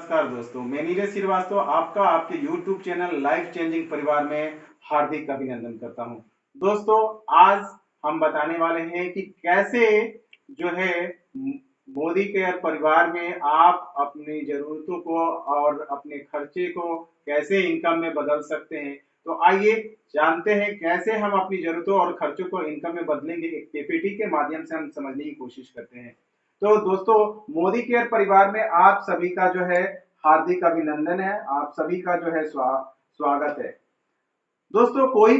नमस्कार दोस्तों, मैं नीरज श्रीवास्तव आपका आपके YouTube चैनल लाइफ चेंजिंग परिवार में हार्दिक अभिनंदन करता हूं। दोस्तों, आज हम बताने वाले हैं कि कैसे जो है मोदी केयर परिवार में आप अपनी जरूरतों को और अपने खर्चे को कैसे इनकम में बदल सकते हैं। तो आइए जानते हैं कैसे हम अपनी जरूरतों और खर्चों को इनकम में बदलेंगे। एक पीपीटी के माध्यम से हम समझने की कोशिश करते हैं। तो दोस्तों, मोदी केयर परिवार में आप सभी का जो है हार्दिक अभिनंदन है। आप सभी का जो है स्वागत है। दोस्तों, कोई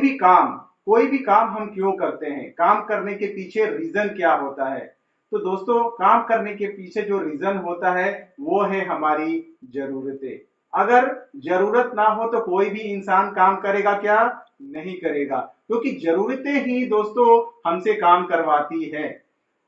भी काम हम क्यों करते हैं, काम करने के पीछे रीजन क्या होता है। तो दोस्तों, काम करने के पीछे जो रीजन होता है वो है हमारी जरूरतें। अगर जरूरत ना हो तो कोई भी इंसान काम करेगा क्या? नहीं करेगा, क्योंकि जरूरतें ही दोस्तों हमसे काम करवाती है।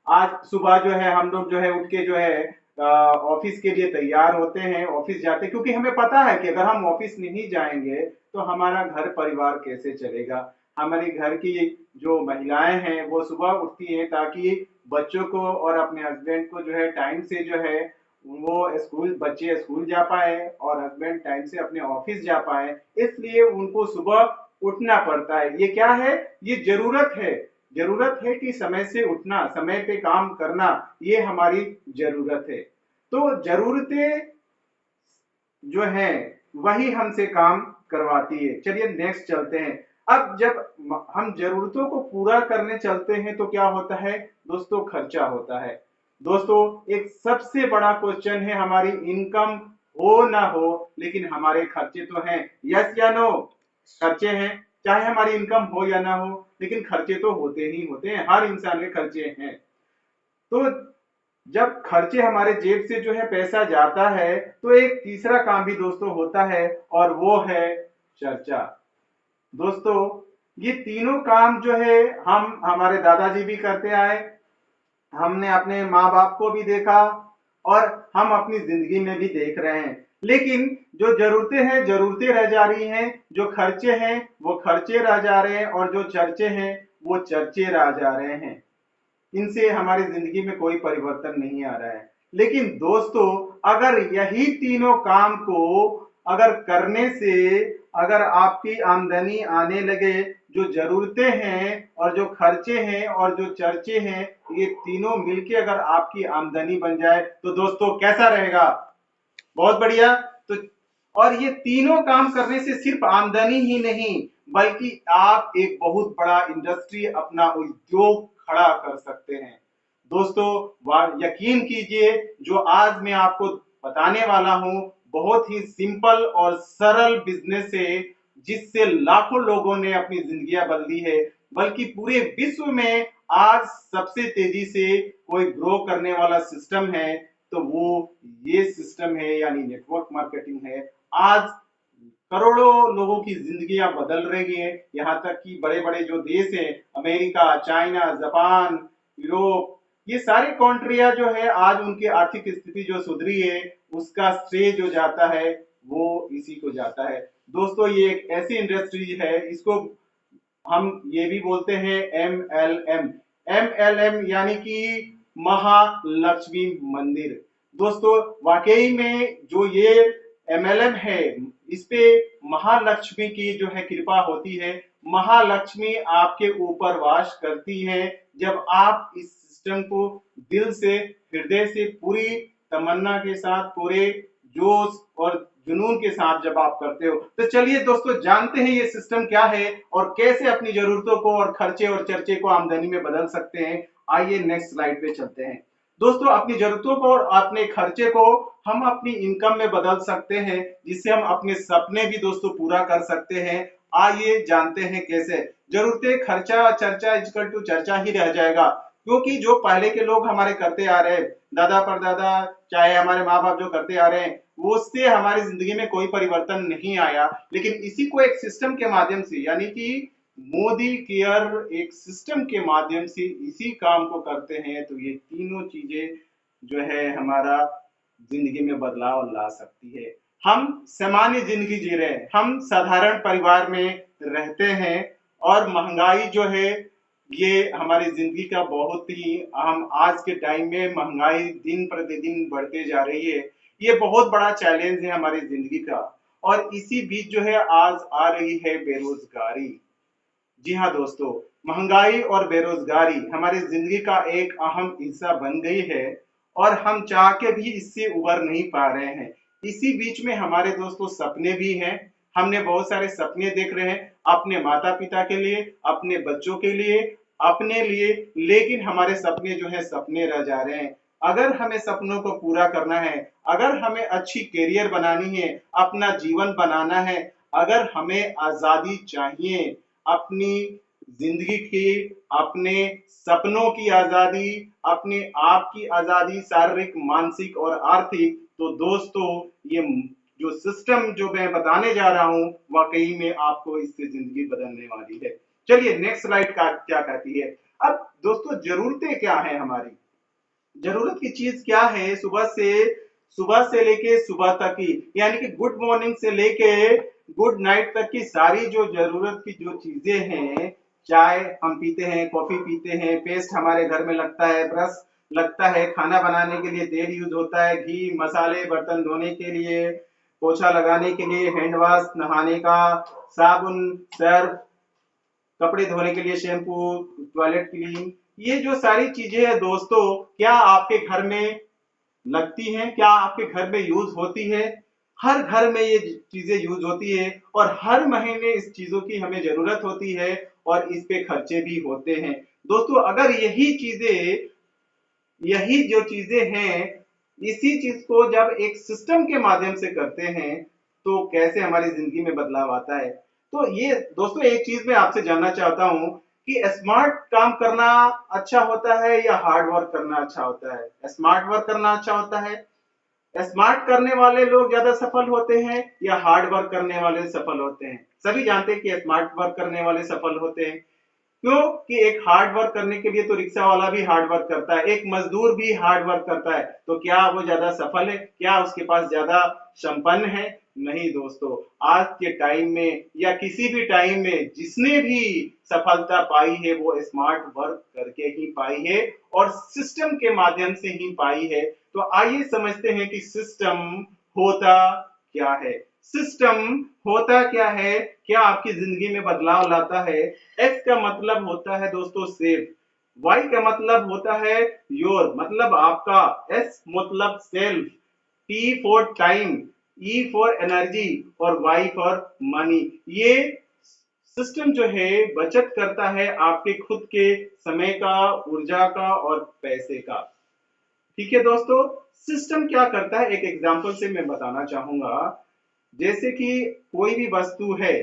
आज सुबह जो है हम लोग जो है उठ के जो है ऑफिस के लिए तैयार होते हैं, ऑफिस जाते हैं, क्योंकि हमें पता है कि अगर हम ऑफिस नहीं जाएंगे तो हमारा घर परिवार कैसे चलेगा। हमारी घर की जो महिलाएं हैं वो सुबह उठती हैं ताकि बच्चों को और अपने हस्बैंड को जो है टाइम से जो है बच्चे स्कूल जा पाए और हस्बैंड टाइम से अपने ऑफिस जा पाए, इसलिए उनको सुबह उठना पड़ता है। ये क्या है? ये जरूरत है कि समय से उठना, समय पे काम करना, ये हमारी जरूरत है। तो जरूरतें जो है वही हमसे काम करवाती है। चलिए नेक्स्ट चलते हैं। अब जब हम जरूरतों को पूरा करने चलते हैं तो क्या होता है दोस्तों? खर्चा होता है। दोस्तों, एक सबसे बड़ा क्वेश्चन है, हमारी इनकम हो ना हो लेकिन हमारे खर्चे तो हैं। यस या नो? खर्चे हैं, चाहे हमारी इनकम हो या ना हो लेकिन खर्चे तो होते ही होते हैं। हर इंसान के खर्चे हैं। तो जब खर्चे हमारे जेब से जो है पैसा जाता है तो एक तीसरा काम भी दोस्तों होता है और वो है चर्चा। दोस्तों, ये तीनों काम जो है हम हमारे दादाजी भी करते आए, हमने अपने माँ बाप को भी देखा और हम अपनी जिंदगी में भी देख रहे हैं। लेकिन जो जरूरतें हैं जरूरतें रह जा रही हैं, जो खर्चे हैं वो खर्चे रह जा रहे हैं और जो चर्चे हैं वो चर्चे रह जा रहे हैं। इनसे हमारी जिंदगी में कोई परिवर्तन नहीं आ रहा है। लेकिन दोस्तों, अगर यही तीनों काम को अगर करने से अगर आपकी आमदनी आने लगे, जो जरूरतें हैं और जो खर्चे हैं और जो चर्चे हैं, ये तीनों मिलके अगर आपकी आमदनी बन जाए तो दोस्तों कैसा रहेगा? बहुत बढ़िया। तो और ये तीनों काम करने से सिर्फ आमदनी ही नहीं बल्कि आप एक बहुत बड़ा इंडस्ट्री, अपना उद्योग खड़ा कर सकते हैं। दोस्तों, यकीन कीजिए, जो आज मैं आपको बताने वाला हूं बहुत ही सिंपल और सरल बिजनेस है, जिससे लाखों लोगों ने अपनी जिंदगियां बदली है। बल्कि पूरे विश्व में आज सबसे तेजी से कोई ग्रो करने वाला सिस्टम है तो वो ये सिस्टम है, यानी नेटवर्क मार्केटिंग है। आज करोड़ों लोगों की जिंदगियां बदल रही है। यहाँ तक कि बड़े बड़े जो देश हैं, अमेरिका, चाइना, जापान, यूरोप, ये सारी कंट्रियां जो है आज उनकी आर्थिक स्थिति जो सुधरी है उसका श्रेय जो जाता है वो इसी को जाता है। दोस्तों, ये एक ऐसी इंडस्ट्री है, इसको हम ये भी बोलते हैं MLM। MLM यानी कि महालक्ष्मी मंदिर। दोस्तों, वाकई में जो ये MLM है, इस पे महालक्ष्मी की जो है कृपा होती है। महालक्ष्मी आपके ऊपर वास करती है जब आप इस सिस्टम को दिल से, हृदय से, पूरी तमन्ना के साथ, पूरे जोश और जुनून के साथ जब आप करते हो। तो चलिए दोस्तों, जानते हैं ये सिस्टम क्या है और कैसे अपनी जरूरतों को और खर्चे और चर्चे को आमदनी में बदल सकते हैं। आइए नेक्स्ट स्लाइड पे चलते हैं। दोस्तों, अपनी जरूरतों को और अपने खर्चे को हम अपनी इनकम में बदल सकते हैं, जिससे हम अपने सपने भी दोस्तों पूरा कर सकते हैं। आइए जानते हैं कैसे। जरूरतें, खर्चा, चर्चा इक्वल टू चर्चा ही रह जाएगा, क्योंकि जो पहले के लोग हमारे करते आ रहे हैं, दादा परदादा, चाहे हमारे माँ बाप जो करते आ रहे हैं, वो उससे हमारी जिंदगी में कोई परिवर्तन नहीं आया। लेकिन इसी को एक सिस्टम के माध्यम से, यानी कि मोदी केयर एक सिस्टम के माध्यम से इसी काम को करते हैं, तो ये तीनों चीजें जो है हमारा जिंदगी में बदलाव ला सकती है। हम सामान्य जिंदगी जी रहे हैं, हम साधारण परिवार में रहते हैं और महंगाई जो है ये हमारी जिंदगी का बहुत ही अहम, आज के टाइम में महंगाई दिन प्रतिदिन बढ़ते जा रही है। ये बहुत बड़ा चैलेंज है हमारी जिंदगी का। और इसी बीच जो है आज आ रही है बेरोजगारी। जी हाँ दोस्तों, महंगाई और बेरोजगारी हमारी जिंदगी का एक अहम हिस्सा बन गई है और हम चाह के भी इससे उबर नहीं पा रहे हैं। इसी बीच में हमारे दोस्तों सपने भी हैं। हमने बहुत सारे सपने देख रहे हैं अपने माता पिता के लिए, अपने बच्चों के लिए, अपने लिए, लेकिन हमारे सपने जो है सपने रह जा रहे हैं। अगर हमें सपनों को पूरा करना है, अगर हमें अच्छी कैरियर बनानी है, अपना जीवन बनाना है, अगर हमें आजादी चाहिए अपनी जिंदगी की, अपने सपनों की आजादी, अपने आप की आजादी, शारीरिक, मानसिक और आर्थिक, तो दोस्तों ये जो सिस्टम जो मैं बताने जा रहा हूं वाकई में आपको इससे जिंदगी बदलने वाली है। चलिए नेक्स्ट स्लाइड का क्या कहती है। अब दोस्तों जरूरतें क्या है हमारी, जरूरत की चीज क्या है, सुबह से लेके सुबह तक की, यानी कि गुड मॉर्निंग से लेके गुड नाइट तक की सारी जो जरूरत की जो चीजें हैं, चाय हम पीते हैं, कॉफी पीते हैं, पेस्ट हमारे घर में लगता है, ब्रश लगता है, खाना बनाने के लिए तेल यूज होता है, घी, मसाले, बर्तन धोने के लिए, पोछा लगाने के लिए हैंड वॉश, नहाने का साबुन, सर्फ, कपड़े धोने के लिए शैम्पू, टॉयलेट क्लीन, ये जो सारी चीजें हैं दोस्तों, क्या आपके घर में लगती हैं, क्या आपके घर में यूज होती है? हर घर में ये चीजें यूज होती है और हर महीने इस चीजों की हमें जरूरत होती है और इस पे खर्चे भी होते हैं। दोस्तों अगर यही जो चीजें हैं, इसी चीज को जब एक सिस्टम के माध्यम से करते हैं तो कैसे हमारी जिंदगी में बदलाव आता है। तो ये दोस्तों एक चीज मैं आपसे जानना चाहता हूं कि स्मार्ट काम करना अच्छा होता है या हार्ड वर्क करना अच्छा होता है? स्मार्ट वर्क करना अच्छा होता है? स्मार्ट करने वाले लोग ज्यादा सफल होते हैं या हार्ड वर्क करने वाले सफल होते हैं? सभी जानते हैं कि स्मार्ट वर्क करने वाले सफल होते हैं। क्यों कि एक हार्ड वर्क करने के लिए तो रिक्शा वाला भी हार्ड वर्क करता है, एक मजदूर भी हार्ड वर्क करता है, तो क्या वो ज्यादा सफल है, क्या उसके पास ज्यादा संपन्न है? नहीं दोस्तों, आज के टाइम में या किसी भी टाइम में जिसने भी सफलता पाई है वो स्मार्ट वर्क करके ही पाई है और सिस्टम के माध्यम से ही पाई है। तो आइए समझते हैं कि सिस्टम होता क्या है। सिस्टम होता क्या है, क्या आपकी जिंदगी में बदलाव लाता है। एक्स का मतलब होता है दोस्तों सेव, वाई का मतलब होता है योर मतलब आपका, एस मतलब self, T for time, E for energy और वाई फॉर मनी। ये सिस्टम जो है बचत करता है आपके खुद के समय का, ऊर्जा का और पैसे का। ठीक है दोस्तों, सिस्टम क्या करता है एक एग्जांपल से मैं बताना चाहूंगा। जैसे कि कोई भी वस्तु है,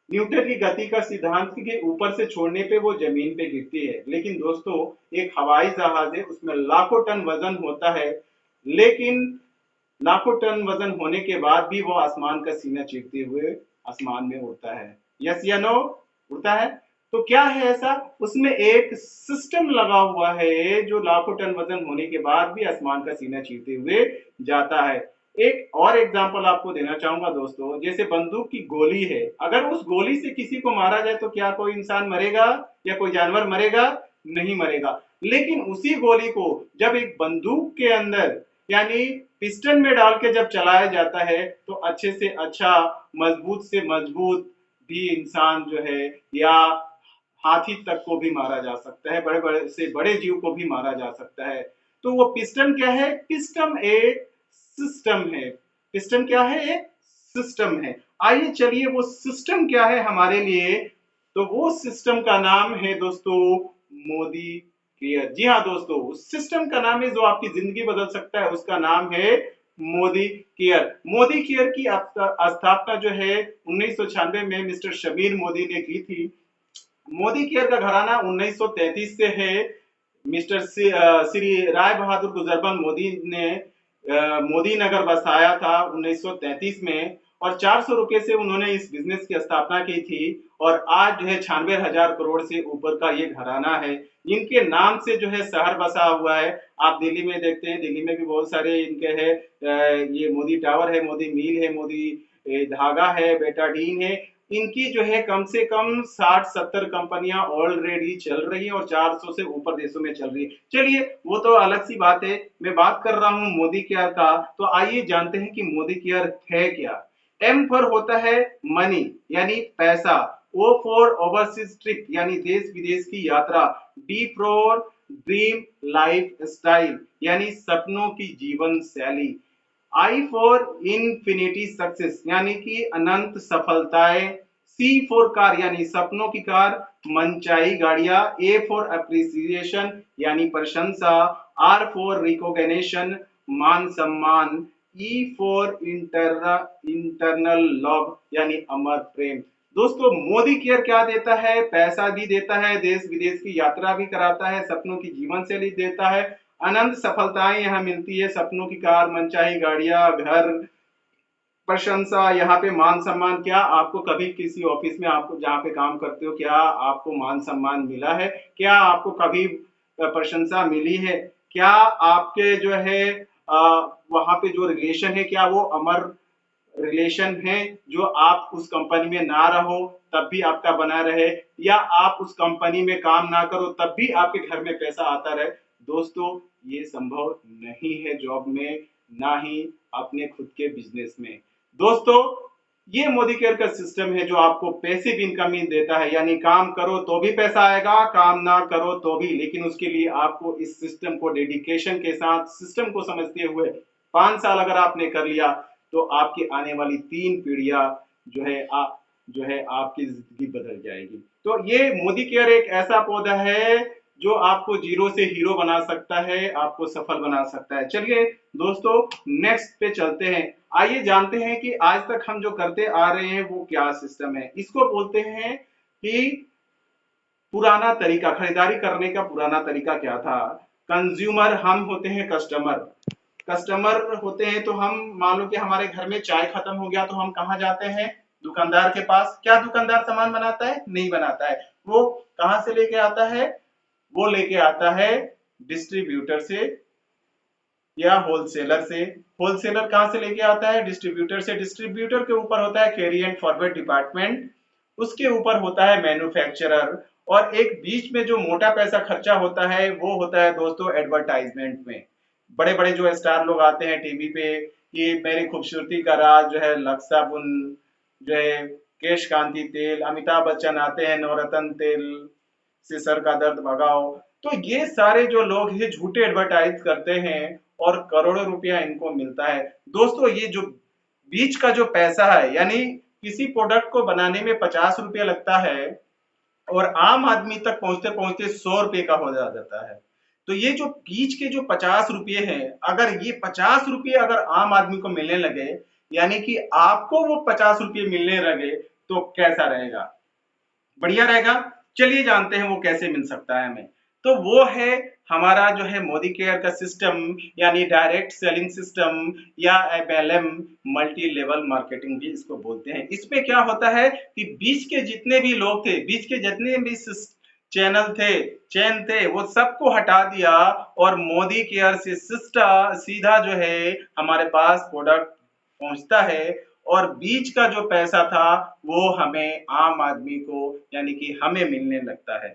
न्यूटन की गति का सिद्धांत के ऊपर से छोड़ने पे वो जमीन पे गिरती है, लेकिन दोस्तों एक हवाई जहाज है उसमें लाखों टन वजन होता है, लेकिन लाखों टन वजन होने के बाद भी वो आसमान का सीना चीरते हुए आसमान में उड़ता है। यस या नो? उड़ता है। तो क्या है ऐसा, उसमें एक सिस्टम लगा हुआ है जो लाखों टन वजन होने के बाद भी आसमान का सीना चीरते हुए जाता है। एक और एग्जांपल आपको देना चाहूंगा दोस्तों, जैसे बंदूक की गोली है, अगर उस गोली से किसी को मारा जाए तो क्या कोई इंसान मरेगा या कोई जानवर मरेगा? नहीं मरेगा। लेकिन उसी गोली को जब एक बंदूक के अंदर यानी पिस्टन में डाल के जब चलाया जाता है तो अच्छे से अच्छा, मजबूत से मजबूत भी इंसान जो है या हाथी तक को भी मारा जा सकता है, बड़े बड़े से बड़े जीव को भी मारा जा सकता है। तो वो पिस्टन क्या है? पिस्टन एक सिस्टम है। पिस्टन क्या है? एक सिस्टम है। आइए चलिए वो सिस्टम क्या है हमारे लिए, तो वो सिस्टम का नाम है दोस्तों मोदी केयर। जी हाँ दोस्तों, उस सिस्टम का नाम है जो आपकी जिंदगी बदल सकता है, उसका नाम है मोदी केयर। मोदी केयर की स्थापना जो है 1996 में मिस्टर शबीर मोदी ने की थी। मोदी केयर का घराना 1933 से है। मिस्टर श्री राय बहादुर गुजरबंग मोदी ने मोदी नगर बसाया था 1933 में और 400 रुपए से उन्होंने इस बिजनेस की स्थापना की थी और आज जो है 96,000 करोड़ से ऊपर का ये घराना है। इनके नाम से जो है शहर बसा हुआ है। आप दिल्ली में देखते हैं, दिल्ली में भी बहुत सारे इनके है, ये मोदी टावर है, मोदी मिल है, मोदी धागा है, बेटाडीन है। इनकी जो है कम से कम 60-70 कंपनियां ऑलरेडी चल रही हैं और 400 से ऊपर देशों में चल रही है। चलिए वो तो अलग सी बात है, मैं बात कर रहा हूं मोदी केयर का। तो आइए जानते हैं कि मोदी केयर है क्या। एम फॉर होता है मनी यानी पैसा, ओ फॉर ओवरसीज ट्रिप यानी देश विदेश की यात्रा, D for dream life style यानी सपनों की जीवन शैली, आई फॉर इन्फिनिटी सक्सेस यानी कि अनंत सफलताएं, सी फॉर कार यानी सपनों की कार, मनचाही गाड़ियां, ए फॉर अप्रिसिएशन यानी प्रशंसा, आर फॉर रिकॉग्निशन मान सम्मान, ई फॉर इंटरनल लव यानी अमर प्रेम। दोस्तों मोदी केयर क्या देता है, पैसा भी देता है, देश विदेश की यात्रा भी कराता है, सपनों की जीवन शैली देता है, अनंत सफलताएं यहाँ मिलती है, सपनों की कार, मनचाही गाड़ियां, घर, प्रशंसा, यहाँ पे मान सम्मान। क्या आपको कभी किसी ऑफिस में आपको जहाँ पे काम करते हो क्या आपको मान सम्मान मिला है? क्या आपको कभी प्रशंसा मिली है? क्या आपके जो है वहां पे जो रिलेशन है क्या वो अमर रिलेशन है, जो आप उस कंपनी में ना रहो तब भी आपका बना रहे, या आप उस कंपनी में काम ना करो तब भी आपके घर में पैसा आता रहे? दोस्तों ये संभव नहीं है जॉब में, ना ही अपने खुद के बिजनेस में। दोस्तों ये मोदी केयर का सिस्टम है जो आपको पैसिव इनकम ही देता है, यानी काम करो तो भी पैसा आएगा, काम ना करो तो भी, लेकिन उसके लिए आपको इस सिस्टम को डेडिकेशन के साथ, सिस्टम को समझते हुए 5 साल अगर आपने कर लिया तो आपकी आने वाली 3 पीढ़ियां जो है आपकी जिंदगी बदल जाएगी। तो ये मोदी केयर एक ऐसा पौधा है जो आपको जीरो से हीरो बना सकता है, आपको सफल बना सकता है। चलिए दोस्तों नेक्स्ट पे चलते हैं। आइए जानते हैं कि आज तक हम जो करते आ रहे हैं वो क्या सिस्टम है। इसको बोलते हैं कि पुराना तरीका, खरीदारी करने का पुराना तरीका क्या था। कंज्यूमर हम होते हैं कस्टमर, कस्टमर होते हैं तो हम मान लो कि हमारे घर में चाय खत्म हो गया तो हम कहाँ जाते हैं, दुकानदार के पास। क्या दुकानदार सामान बनाता है? नहीं बनाता है। वो कहाँ से लेके आता है? वो लेके आता है डिस्ट्रीब्यूटर से या होलसेलर से। होलसेलर कहाँ से लेके आता है? डिस्ट्रीब्यूटर से। डिस्ट्रीब्यूटर के ऊपर होता है कैरी एंड फॉरवर्ड डिपार्टमेंट, उसके ऊपर होता है मैन्युफैक्चरर, और एक बीच में जो मोटा पैसा खर्चा होता है वो होता है दोस्तों एडवर्टाइजमेंट में। बड़े बड़े जो स्टार लोग आते हैं टीवी पे, ये मेरी खूबसूरती का राज जो है लक्स साबुन, जो है केश कांति तेल, अमिताभ बच्चन आते हैं नवरत्न तेल से सर का दर्द भगाओ। तो ये सारे जो लोग ये झूठे एडवर्टाइज करते हैं और करोड़ों रुपया इनको मिलता है। दोस्तों ये जो बीच का जो पैसा है, यानी किसी प्रोडक्ट को बनाने में 50 रुपया लगता है और आम आदमी तक पहुंचते पहुंचते 100 रुपये का हो जाता है। तो ये जो बीच के जो 50 रुपये हैं, अगर ये 50 रुपये अगर आम आदमी को मिलने लगे, यानी कि आपको वो 50 रुपये मिलने लगे, तो कैसा रहेगा? बढ़िया रहेगा। चलिए जानते हैं वो कैसे मिल सकता है हमें। तो वो है हमारा जो है मोदी केयर का सिस्टम, यानी डायरेक्ट सेलिंग सिस्टम, या एमएलएम, मल्टी लेवल मार्केटिंग भी इसको बोलते हैं। इसमें क्या होता है कि बीच के जितने भी लोग थे, बीच के जितने भी चैनल थे, चैन थे, वो सबको हटा दिया और मोदी केयर से सीधा जो है हमारे पास प्रोडक्ट पहुंचता है, और बीच का जो पैसा था वो हमें आम आदमी को यानी कि हमें मिलने लगता है।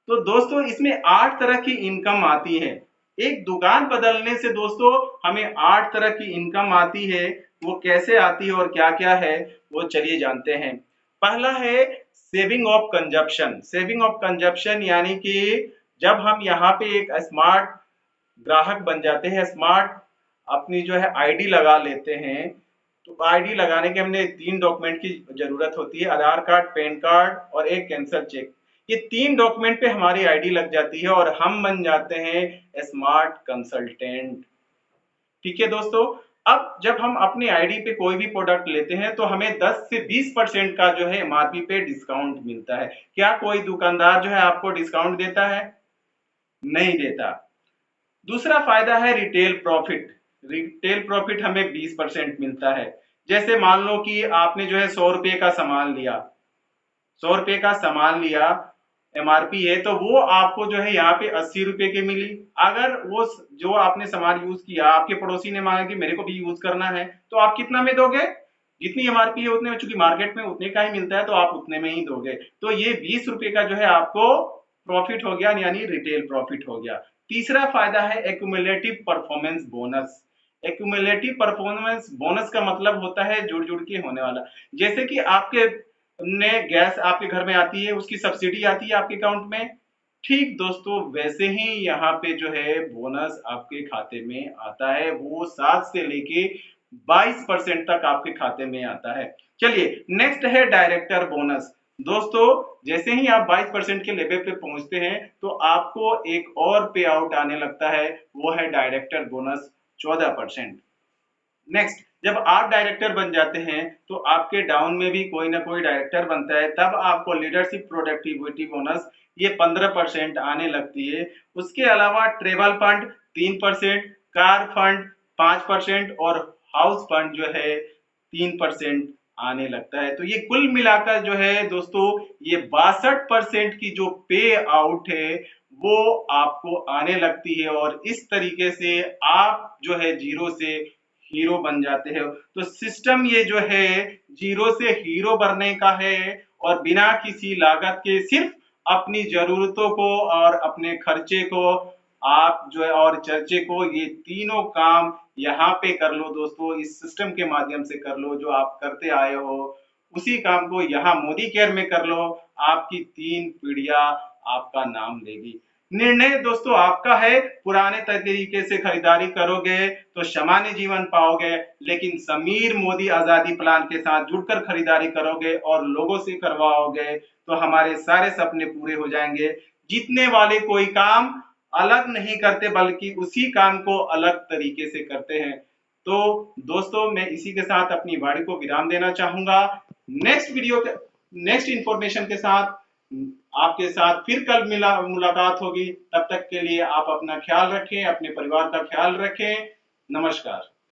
तो दोस्तों इसमें 8 तरह की इनकम आती है। एक दुकान बदलने से दोस्तों हमें 8 तरह की इनकम आती है। वो कैसे आती है और क्या क्या है वो चलिए जानते हैं। पहला है saving of consumption. Saving of consumption यानी कि जब हम यहाँ पे एक स्मार्ट ग्राहक बन जाते हैं, स्मार्ट अपनी जो है आईडी लगा लेते हैं, तो आईडी लगाने के हमने 3 डॉक्यूमेंट की जरूरत होती है, आधार कार्ड, पैन कार्ड और एक कैंसर चेक। ये 3 डॉक्यूमेंट पे हमारी आईडी लग जाती है और हम बन जाते हैं स्मार्ट कंसल्टेंट। ठीक है दोस्तों। अब जब हम अपनी आईडी पे कोई भी प्रोडक्ट लेते हैं तो हमें 10 से 20% का जो है एमआरपी पे डिस्काउंट मिलता है। क्या कोई दुकानदार जो है आपको डिस्काउंट देता है? नहीं देता। दूसरा फायदा है रिटेल प्रॉफिट। रिटेल प्रॉफिट हमें 20% मिलता है। जैसे मान लो कि आपने जो है 100 रुपये का सामान लिया, 100 रुपये का सामान लिया, एमआरपी है, तो वो आपको जो है यहाँ पे 80 रुपये की मिली। अगर वो जो आपने सामान यूज किया, आपके पड़ोसी ने मांगा कि मेरे को भी यूज करना है, तो आप कितना में दोगे? जितनी एमआरपी है उतने में, चूंकि मार्केट में उतने का ही मिलता है तो आप उतने में ही दोगे। तो ये 20 रुपए का जो है आपको प्रॉफिट हो गया, यानी रिटेल प्रॉफिट हो गया। तीसरा फायदा है accumulative performance bonus. Accumulative performance bonus का मतलब होता है जुड़ जुड़ के होने वाला। जैसे कि आपके ने गैस आपके घर में आती है, उसकी सब्सिडी आती है आपके अकाउंट में, ठीक दोस्तों वैसे ही यहाँ पे जो है बोनस आपके खाते में आता है, वो 7 से लेके 22% तक आपके खाते में आता है। चलिए नेक्स्ट है डायरेक्टर बोनस। दोस्तों जैसे ही आप 22% के लेवल पे पहुंचते हैं तो आपको एक और पे आउट आने लगता है, वो है डायरेक्टर बोनस 14%। नेक्स्ट, जब आप डायरेक्टर बन जाते हैं तो आपके डाउन में भी कोई ना कोई डायरेक्टर बनता है, तब आपको लीडरशिप प्रोडक्टिविटी बोनस ये 15% आने लगती है। उसके अलावा ट्रेवल फंड 3%, कार फंड 5% और हाउस फंड जो है 3% आने लगता है। तो ये कुल मिलाकर जो है दोस्तों ये 62% की जो पे आउट है वो आपको आने लगती है, और इस तरीके से आप जो है जीरो से हीरो बन जाते हो। तो सिस्टम ये जो है जीरो से हीरो बनने का है, और बिना किसी लागत के सिर्फ अपनी जरूरतों को और अपने खर्चे को आप जो है और चर्चे को, ये तीनों काम यहाँ पे कर लो दोस्तों, इस सिस्टम के माध्यम से कर लो जो आप करते आए हो। उसी काम को यहाँ मोदी केयर में कर लो, आपकी 3 पीढ़ियां आपका नाम लेगी। निर्णय दोस्तों आपका है, पुराने तरीके से खरीदारी करोगे तो सामान्य जीवन पाओगे, लेकिन समीर मोदी आजादी प्लान के साथ जुड़कर खरीदारी करोगे और लोगों से करवाओगे तो हमारे सारे सपने पूरे हो जाएंगे। जीतने वाले कोई काम अलग नहीं करते, बल्कि उसी काम को अलग तरीके से करते हैं। तो दोस्तों मैं इसी के साथ अपनी वाणी को विराम देना चाहूंगा। नेक्स्ट वीडियो के नेक्स्ट इंफॉर्मेशन के साथ आपके साथ फिर कल मुलाकात होगी। तब तक के लिए आप अपना ख्याल रखें, अपने परिवार का ख्याल रखें। नमस्कार।